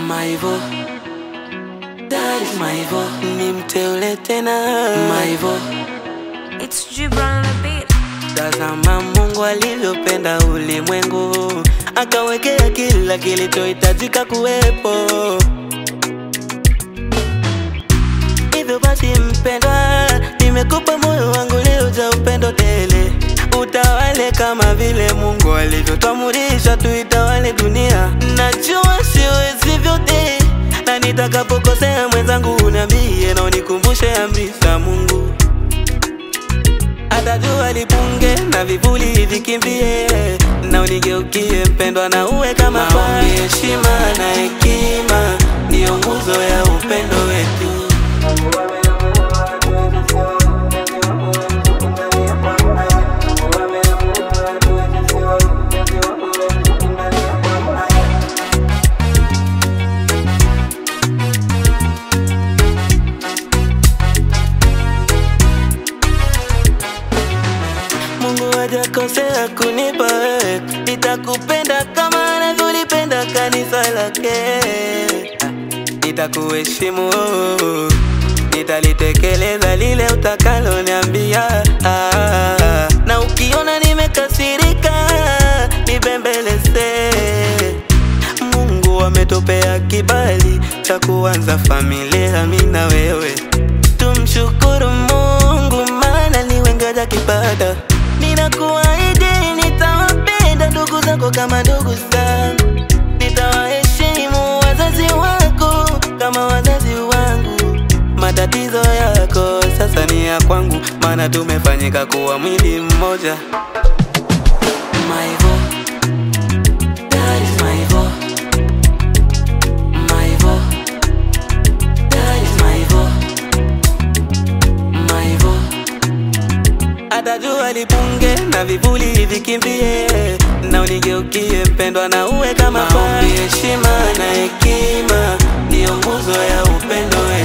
Maivo, that is Maivo. Nimteule tena Maivo. It's Gibran on the beat. Tazama Mungu alivyopenda ulimwengu, akawekea kila kilichohitajika kuwepo. Hivyo basi mpendwa, nimekupa moyo wangu leo za upendo tele. Utawale kama vile Mungu alivyotuamurisha tuitawale dunia. Najua siwezi vyote, na nitakapokosea mwenzangu uniambie na unikumbushe amri za Mungu. Hata jua lipunge na vivuli vikimbie, na unigeukie mpendwa na uwe kama maombi, heshima na hekima ndiyo nguzo ya upendo wetu. Mungu hajakosea kunipa wewe, nitakupenda kama anavyolipenda kanisa lake. Nitakuheshimu, nitalitekeleza lile utakalo niambia. Na ukiona nimekasirika, nibembeleze. Mungu ametupea kibali cha kuanza familia mimi na wewe. Tumshukuru Mungu maana ni wengi hajakipata. Ninakuahidi nitawapenda ndugu zako kama ndugu zangu. Nitawaheshimu wazazi wako kama wazazi wangu. Matatizo yako sasa ni ya kwangu, maana tumefanyika kuwa mwili mmoja. Maivo, that is Maivo. Maivo, that is Maivo. Maivo. Hata jua lipunge na vivuli vikimbie, na unigeukie mpendwa na uwe kama maombi, heshima na hekima ndiyo nguzo ya upendo wetu.